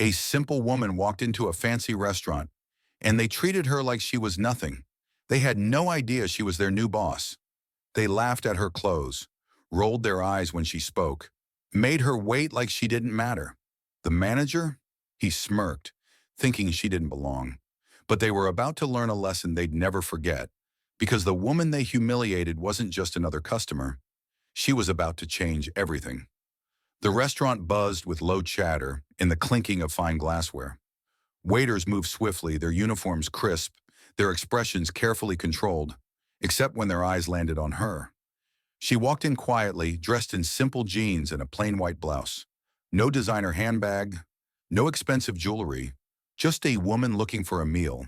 A simple woman walked into a fancy restaurant, and they treated her like she was nothing. They had no idea she was their new boss. They laughed at her clothes, rolled their eyes when she spoke, made her wait like she didn't matter. The manager? He smirked, thinking she didn't belong. But they were about to learn a lesson they'd never forget, because the woman they humiliated wasn't just another customer. She was about to change everything. The restaurant buzzed with low chatter and the clinking of fine glassware. Waiters moved swiftly, their uniforms crisp, their expressions carefully controlled, except when their eyes landed on her. She walked in quietly, dressed in simple jeans and a plain white blouse. No designer handbag, no expensive jewelry, just a woman looking for a meal.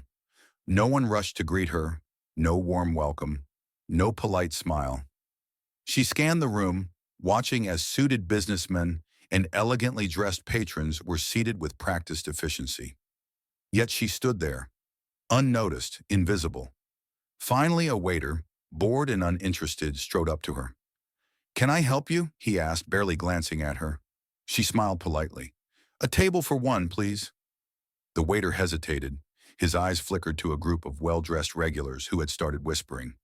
No one rushed to greet her, no warm welcome, no polite smile. She scanned the room, watching as suited businessmen and elegantly dressed patrons were seated with practiced efficiency. Yet she stood there, unnoticed, invisible. Finally, a waiter, bored and uninterested, strode up to her. "Can I help you?" he asked, barely glancing at her. She smiled politely. "A table for one, please." The waiter hesitated. His eyes flickered to a group of well-dressed regulars who had started whispering.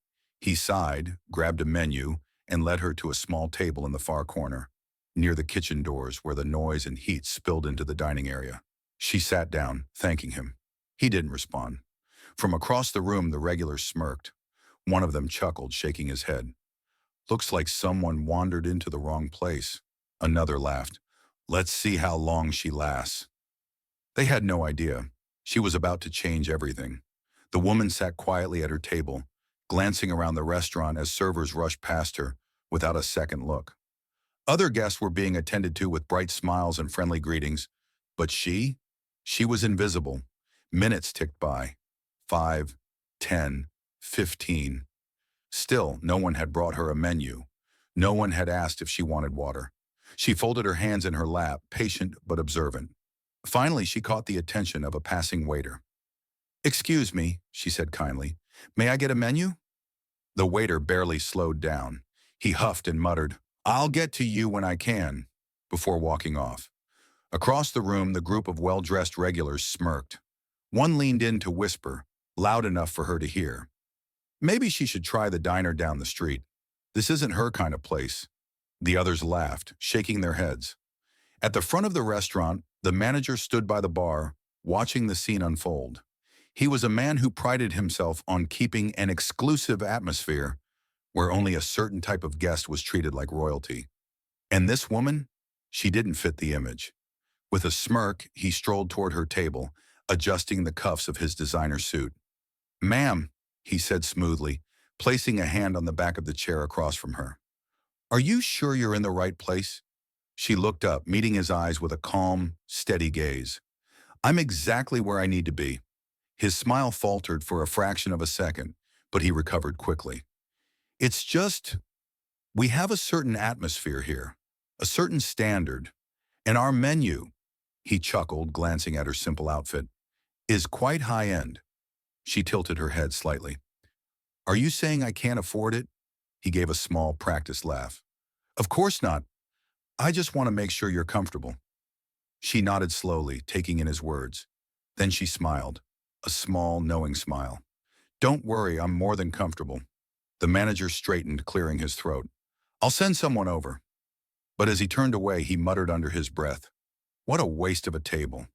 He sighed, grabbed a menu, and led her to a small table in the far corner, near the kitchen doors where the noise and heat spilled into the dining area. She sat down, thanking him. He didn't respond. From across the room, the regulars smirked. One of them chuckled, shaking his head. "Looks like someone wandered into the wrong place." Another laughed. "Let's see how long she lasts." They had no idea. She was about to change everything. The woman sat quietly at her table, glancing around the restaurant as servers rushed past her without a second look. Other guests were being attended to with bright smiles and friendly greetings, but she was invisible. Minutes ticked by. 5, 10, 15. Still, no one had brought her a menu. No one had asked if she wanted water. She folded her hands in her lap, patient but observant. Finally, she caught the attention of a passing waiter. "Excuse me," she said kindly. "May I get a menu?" The waiter barely slowed down. He huffed and muttered, "I'll get to you when I can," before walking off. Across the room, the group of well-dressed regulars smirked. One leaned in to whisper, loud enough for her to hear. Maybe she should try the diner down the street. This isn't her kind of place. The others laughed, shaking their heads. At the front of the restaurant, the manager stood by the bar, watching the scene unfold. He was a man who prided himself on keeping an exclusive atmosphere where only a certain type of guest was treated like royalty. And this woman? She didn't fit the image. With a smirk, he strolled toward her table, adjusting the cuffs of his designer suit. "Ma'am," he said smoothly, placing a hand on the back of the chair across from her. "Are you sure you're in the right place?" She looked up, meeting his eyes with a calm, steady gaze. "I'm exactly where I need to be." His smile faltered for a fraction of a second, but he recovered quickly. "It's just, we have a certain atmosphere here, a certain standard, and our menu," he chuckled, glancing at her simple outfit, "is quite high-end." She tilted her head slightly. "Are you saying I can't afford it?" He gave a small, practiced laugh. "Of course not. I just want to make sure you're comfortable." She nodded slowly, taking in his words. Then she smiled, a small, knowing smile. "Don't worry, I'm more than comfortable." The manager straightened, clearing his throat. "I'll send someone over." But as he turned away, he muttered under his breath, "What a waste of a table."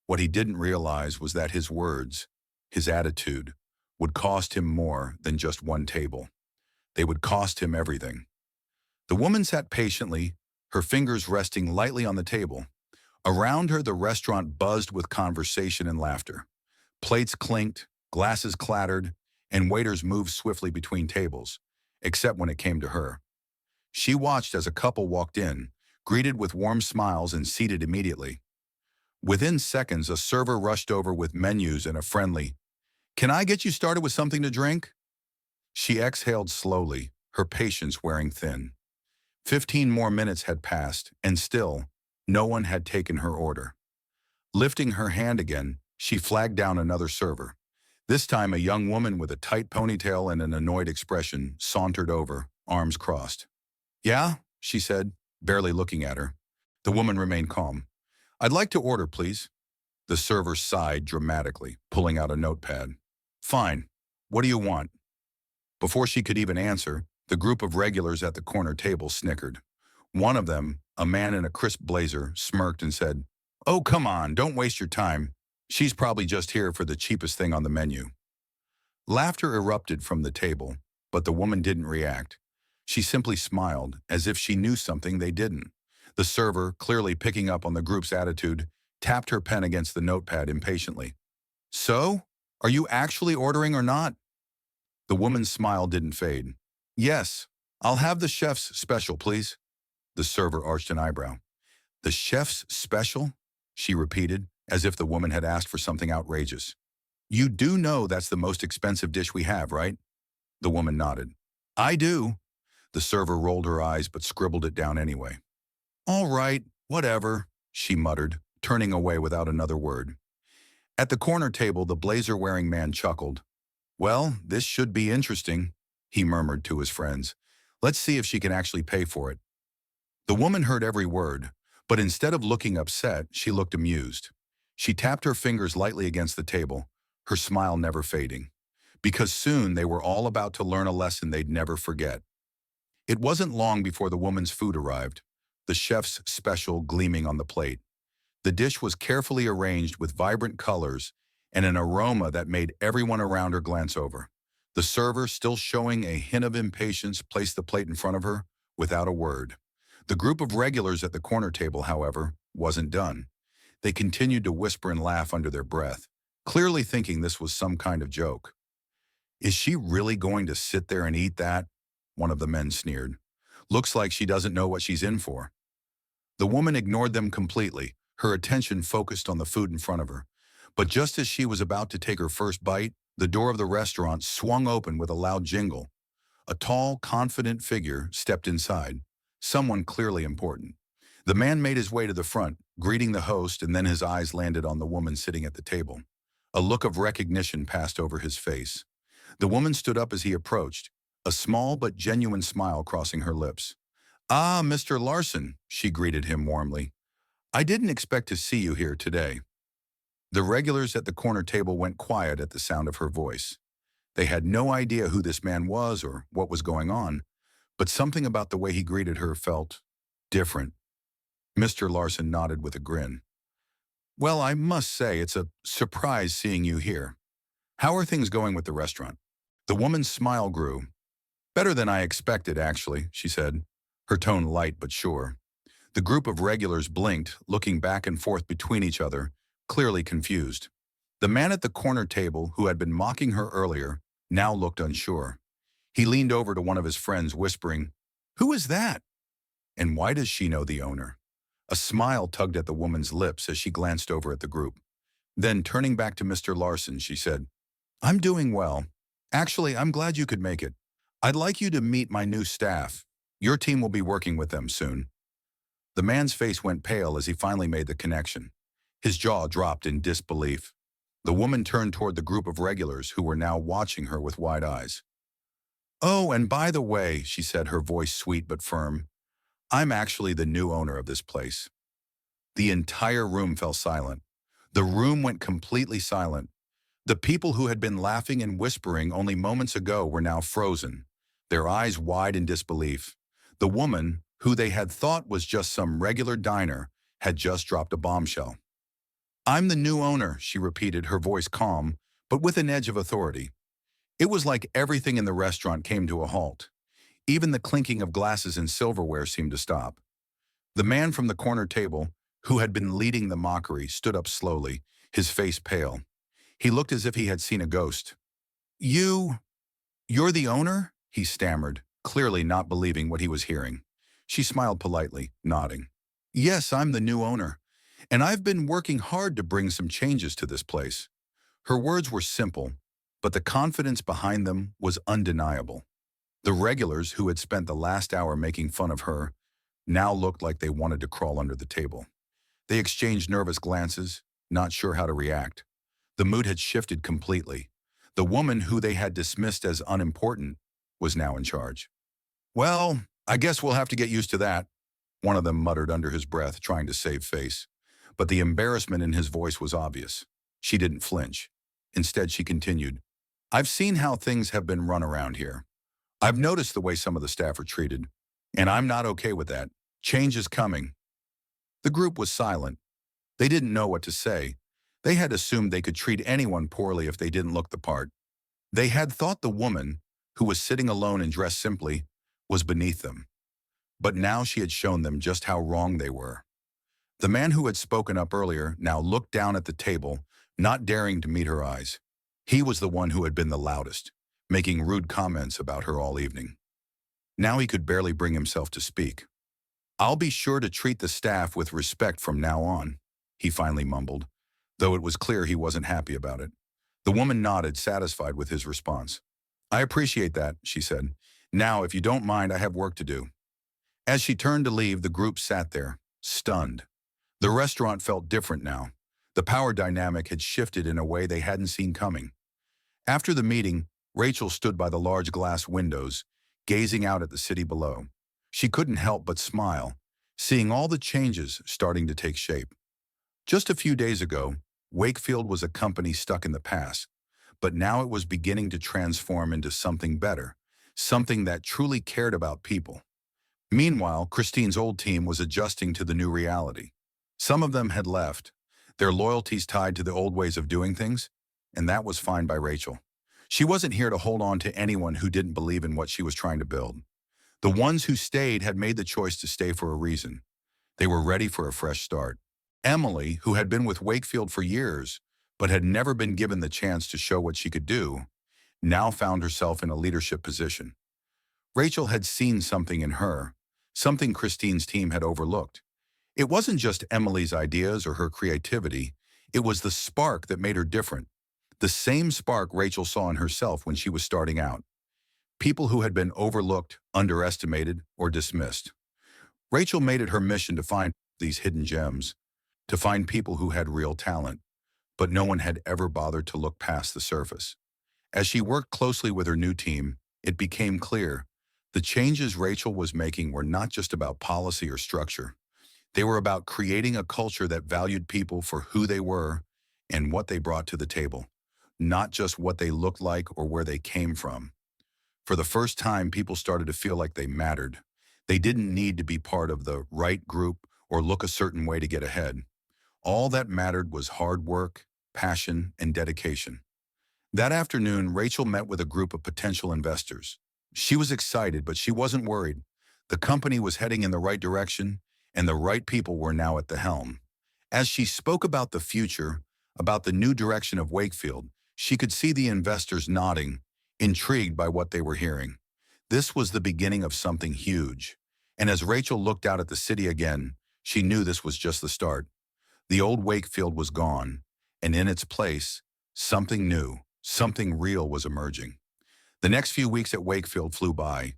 What he didn't realize was that his words, his attitude, would cost him more than just one table. They would cost him everything. The woman sat patiently, her fingers resting lightly on the table. Around her, the restaurant buzzed with conversation and laughter. Plates clinked, glasses clattered, and waiters moved swiftly between tables, except when it came to her. She watched as a couple walked in, greeted with warm smiles and seated immediately. Within seconds, a server rushed over with menus and a friendly, "Can I get you started with something to drink?" She exhaled slowly, her patience wearing thin. 15 more minutes had passed, and still, no one had taken her order. Lifting her hand again, she flagged down another server. This time, a young woman with a tight ponytail and an annoyed expression sauntered over, arms crossed. "Yeah?" she said, barely looking at her. The woman remained calm. "I'd like to order, please." The server sighed dramatically, pulling out a notepad. "Fine. What do you want?" Before she could even answer, the group of regulars at the corner table snickered. One of them, a man in a crisp blazer, smirked and said, "Oh, come on, don't waste your time. She's probably just here for the cheapest thing on the menu." Laughter erupted from the table, but the woman didn't react. She simply smiled, as if she knew something they didn't. The server, clearly picking up on the group's attitude, tapped her pen against the notepad impatiently. "So? Are you actually ordering or not?" The woman's smile didn't fade. "Yes, I'll have the chef's special, please." The server arched an eyebrow. "The chef's special?" she repeated, as if the woman had asked for something outrageous. "You do know that's the most expensive dish we have, right?" The woman nodded. "I do." The server rolled her eyes but scribbled it down anyway. "All right, whatever," she muttered, turning away without another word. At the corner table, the blazer-wearing man chuckled. "Well, this should be interesting," he murmured to his friends. "Let's see if she can actually pay for it." The woman heard every word, but instead of looking upset, she looked amused. She tapped her fingers lightly against the table, her smile never fading, because soon they were all about to learn a lesson they'd never forget. It wasn't long before the woman's food arrived, the chef's special gleaming on the plate. The dish was carefully arranged with vibrant colors and an aroma that made everyone around her glance over. The server, still showing a hint of impatience, placed the plate in front of her without a word. The group of regulars at the corner table, however, wasn't done. They continued to whisper and laugh under their breath, clearly thinking this was some kind of joke. "Is she really going to sit there and eat that?" one of the men sneered. "Looks like she doesn't know what she's in for." The woman ignored them completely, her attention focused on the food in front of her. But just as she was about to take her first bite, the door of the restaurant swung open with a loud jingle. A tall, confident figure stepped inside, someone clearly important. The man made his way to the front, greeting the host, and then his eyes landed on the woman sitting at the table. A look of recognition passed over his face. The woman stood up as he approached, a small but genuine smile crossing her lips. "Ah, Mr. Larson," she greeted him warmly. "I didn't expect to see you here today." The regulars at the corner table went quiet at the sound of her voice. They had no idea who this man was or what was going on, but something about the way he greeted her felt different. Mr. Larson nodded with a grin. "Well, I must say it's a surprise seeing you here. How are things going with the restaurant?" The woman's smile grew. "Better than I expected, actually," she said, her tone light but sure. The group of regulars blinked, looking back and forth between each other, clearly confused. The man at the corner table, who had been mocking her earlier, now looked unsure. He leaned over to one of his friends, whispering, "Who is that? And why does she know the owner?" A smile tugged at the woman's lips as she glanced over at the group. Then, turning back to Mr. Larson, she said, "I'm doing well. Actually, I'm glad you could make it. I'd like you to meet my new staff. Your team will be working with them soon." The man's face went pale as he finally made the connection. His jaw dropped in disbelief. The woman turned toward the group of regulars who were now watching her with wide eyes. "Oh, and by the way," she said, her voice sweet but firm, "I'm actually the new owner of this place." The entire room fell silent. The room went completely silent. The people who had been laughing and whispering only moments ago were now frozen, their eyes wide in disbelief. The woman, who they had thought was just some regular diner, had just dropped a bombshell. "I'm the new owner," she repeated, her voice calm, but with an edge of authority. It was like everything in the restaurant came to a halt. Even the clinking of glasses and silverware seemed to stop. The man from the corner table, who had been leading the mockery, stood up slowly, his face pale. He looked as if he had seen a ghost. "You're the owner?" he stammered, clearly not believing what he was hearing. She smiled politely, nodding. "Yes, I'm the new owner, and I've been working hard to bring some changes to this place." Her words were simple, but the confidence behind them was undeniable. The regulars, who had spent the last hour making fun of her, now looked like they wanted to crawl under the table. They exchanged nervous glances, not sure how to react. The mood had shifted completely. The woman who they had dismissed as unimportant was now in charge. "Well, I guess we'll have to get used to that," one of them muttered under his breath, trying to save face. but the embarrassment in his voice was obvious. She didn't flinch. Instead, she continued, "I've seen how things have been run around here. I've noticed the way some of the staff are treated, and I'm not okay with that. Change is coming." The group was silent. They didn't know what to say. They had assumed they could treat anyone poorly if they didn't look the part. They had thought the woman, who was sitting alone and dressed simply, was beneath them. But now she had shown them just how wrong they were. The man who had spoken up earlier now looked down at the table, not daring to meet her eyes. He was the one who had been the loudest, making rude comments about her all evening. Now he could barely bring himself to speak. "I'll be sure to treat the staff with respect from now on," he finally mumbled, though it was clear he wasn't happy about it. The woman nodded, satisfied with his response. "I appreciate that," she said. "Now, if you don't mind, I have work to do." As she turned to leave, the group sat there, stunned. The restaurant felt different now. The power dynamic had shifted in a way they hadn't seen coming. After the meeting, Rachel stood by the large glass windows, gazing out at the city below. She couldn't help but smile, seeing all the changes starting to take shape. Just a few days ago, Wakefield was a company stuck in the past, but now it was beginning to transform into something better, something that truly cared about people. Meanwhile, Christine's old team was adjusting to the new reality. Some of them had left, their loyalties tied to the old ways of doing things, and that was fine by Rachel. She wasn't here to hold on to anyone who didn't believe in what she was trying to build. The ones who stayed had made the choice to stay for a reason. They were ready for a fresh start. Emily, who had been with Wakefield for years, but had never been given the chance to show what she could do, now found herself in a leadership position. Rachel had seen something in her, something Christine's team had overlooked. It wasn't just Emily's ideas or her creativity, it was the spark that made her different. The same spark Rachel saw in herself when she was starting out. People who had been overlooked, underestimated, or dismissed. Rachel made it her mission to find these hidden gems, to find people who had real talent, but no one had ever bothered to look past the surface. As she worked closely with her new team, it became clear the changes Rachel was making were not just about policy or structure. They were about creating a culture that valued people for who they were and what they brought to the table, not just what they looked like or where they came from. For the first time, people started to feel like they mattered. They didn't need to be part of the right group or look a certain way to get ahead. All that mattered was hard work, passion, and dedication. That afternoon, Rachel met with a group of potential investors. She was excited, but she wasn't worried. The company was heading in the right direction, and the right people were now at the helm. As she spoke about the future, about the new direction of Wakefield, she could see the investors nodding, intrigued by what they were hearing. This was the beginning of something huge. And as Rachel looked out at the city again, she knew this was just the start. The old Wakefield was gone, and in its place, something new, something real was emerging. The next few weeks at Wakefield flew by.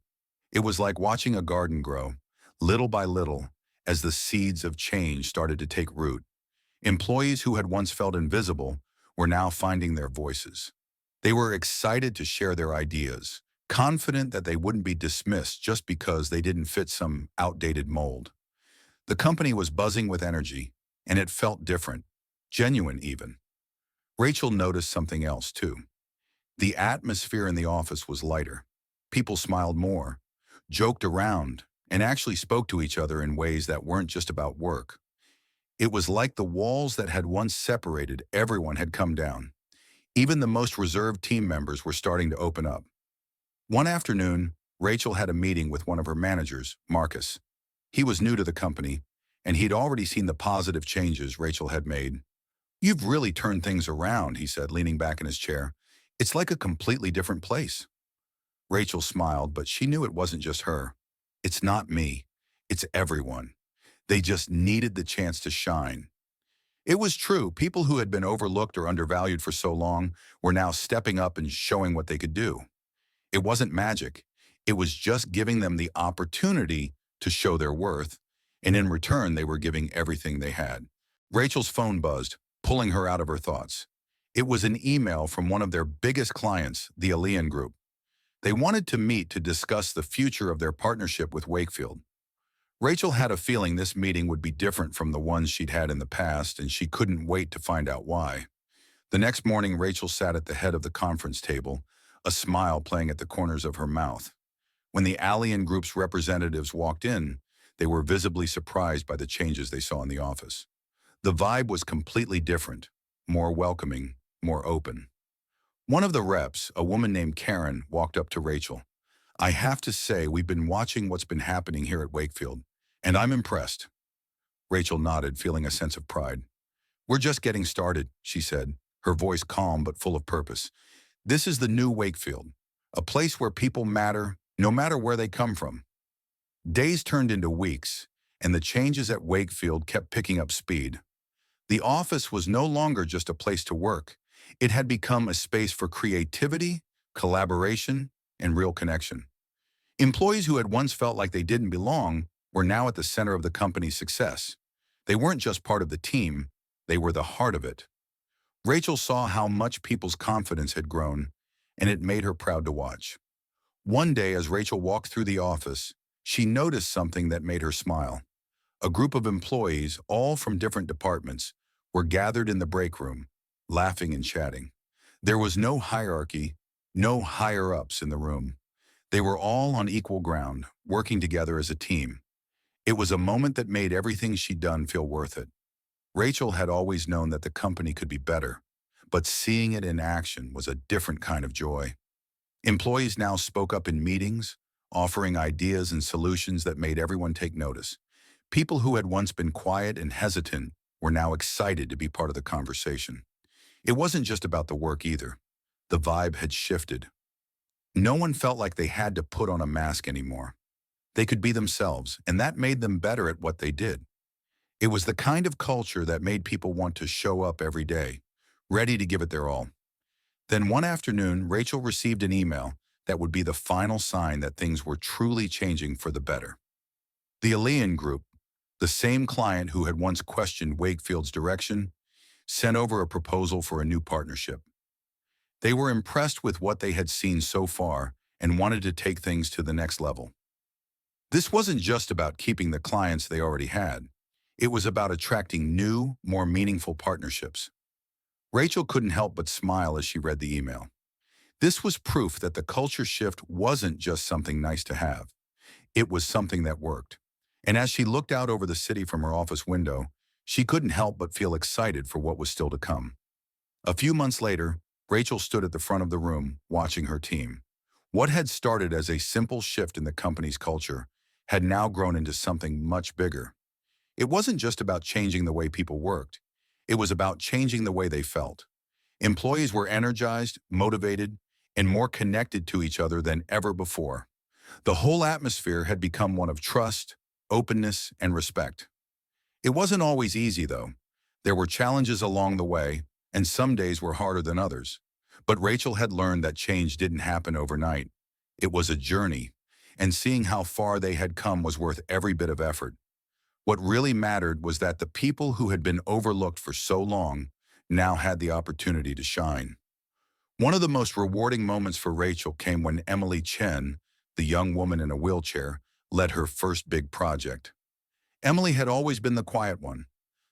It was like watching a garden grow, little by little, as the seeds of change started to take root. Employees who had once felt invisible were now finding their voices. They were excited to share their ideas, confident that they wouldn't be dismissed just because they didn't fit some outdated mold. The company was buzzing with energy, and it felt different, genuine even. Rachel noticed something else too. The atmosphere in the office was lighter. People smiled more, joked around, and actually spoke to each other in ways that weren't just about work. It was like the walls that had once separated everyone had come down. Even the most reserved team members were starting to open up. One afternoon, Rachel had a meeting with one of her managers, Marcus. He was new to the company, and he'd already seen the positive changes Rachel had made. "You've really turned things around," he said, leaning back in his chair. "It's like a completely different place." Rachel smiled, but she knew it wasn't just her. "It's not me. It's everyone. They just needed the chance to shine." It was true. People who had been overlooked or undervalued for so long were now stepping up and showing what they could do. It wasn't magic. It was just giving them the opportunity to show their worth, and in return, they were giving everything they had. Rachel's phone buzzed, pulling her out of her thoughts. It was an email from one of their biggest clients, the Allian Group. They wanted to meet to discuss the future of their partnership with Wakefield. Rachel had a feeling this meeting would be different from the ones she'd had in the past, and she couldn't wait to find out why. The next morning, Rachel sat at the head of the conference table, a smile playing at the corners of her mouth. When the Alien Group's representatives walked in, they were visibly surprised by the changes they saw in the office. The vibe was completely different, more welcoming, more open. One of the reps, a woman named Karen, walked up to Rachel. "I have to say, we've been watching what's been happening here at Wakefield, and I'm impressed." Rachel nodded, feeling a sense of pride. "We're just getting started," she said, her voice calm but full of purpose. "This is the new Wakefield, a place where people matter, no matter where they come from." Days turned into weeks, and the changes at Wakefield kept picking up speed. The office was no longer just a place to work. It had become a space for creativity, collaboration, and real connection. Employees who had once felt like they didn't belong were now at the center of the company's success. They weren't just part of the team, they were the heart of it. Rachel saw how much people's confidence had grown, and it made her proud to watch. One day, as Rachel walked through the office, she noticed something that made her smile. A group of employees, all from different departments, were gathered in the break room, laughing and chatting. There was no hierarchy, no higher-ups in the room. They were all on equal ground, working together as a team. It was a moment that made everything she'd done feel worth it. Rachel had always known that the company could be better, but seeing it in action was a different kind of joy. Employees now spoke up in meetings, offering ideas and solutions that made everyone take notice. People who had once been quiet and hesitant were now excited to be part of the conversation. It wasn't just about the work either. The vibe had shifted. No one felt like they had to put on a mask anymore. They could be themselves, and that made them better at what they did. It was the kind of culture that made people want to show up every day, ready to give it their all. Then one afternoon, Rachel received an email that would be the final sign that things were truly changing for the better. The Alien Group, the same client who had once questioned Wakefield's direction, sent over a proposal for a new partnership. They were impressed with what they had seen so far and wanted to take things to the next level. This wasn't just about keeping the clients they already had. It was about attracting new, more meaningful partnerships. Rachel couldn't help but smile as she read the email. This was proof that the culture shift wasn't just something nice to have. It was something that worked. And as she looked out over the city from her office window, she couldn't help but feel excited for what was still to come. A few months later, Rachel stood at the front of the room, watching her team. What had started as a simple shift in the company's culture had now grown into something much bigger. It wasn't just about changing the way people worked. It was about changing the way they felt. Employees were energized, motivated, and more connected to each other than ever before. The whole atmosphere had become one of trust, openness, and respect. It wasn't always easy, though. There were challenges along the way, and some days were harder than others. But Rachel had learned that change didn't happen overnight. It was a journey, and seeing how far they had come was worth every bit of effort. What really mattered was that the people who had been overlooked for so long now had the opportunity to shine. One of the most rewarding moments for Rachel came when Emily Chen, the young woman in a wheelchair, led her first big project. Emily had always been the quiet one,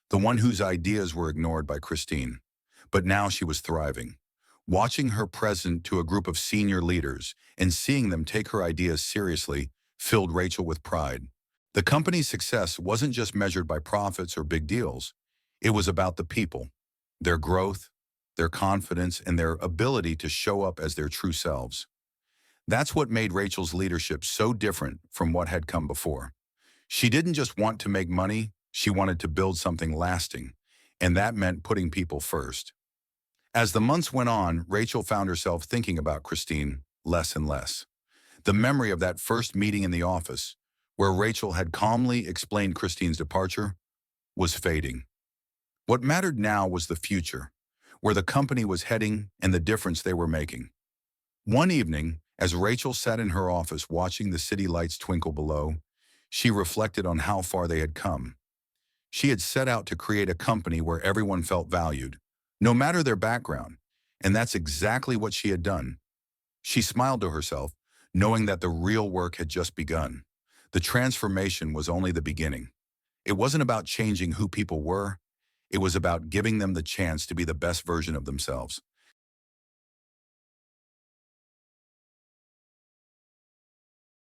the one whose ideas were ignored by Christine. But now she was thriving. Watching her present to a group of senior leaders and seeing them take her ideas seriously filled Rachel with pride. The company's success wasn't just measured by profits or big deals. It was about the people, their growth, their confidence, and their ability to show up as their true selves. That's what made Rachel's leadership so different from what had come before. She didn't just want to make money, she wanted to build something lasting, and that meant putting people first. As the months went on, Rachel found herself thinking about Christine less and less. The memory of that first meeting in the office, where Rachel had calmly explained Christine's departure, was fading. What mattered now was the future, where the company was heading and the difference they were making. One evening, as Rachel sat in her office watching the city lights twinkle below, she reflected on how far they had come. She had set out to create a company where everyone felt valued, no matter their background, and that's exactly what she had done. She smiled to herself, knowing that the real work had just begun. The transformation was only the beginning. It wasn't about changing who people were. It was about giving them the chance to be the best version of themselves.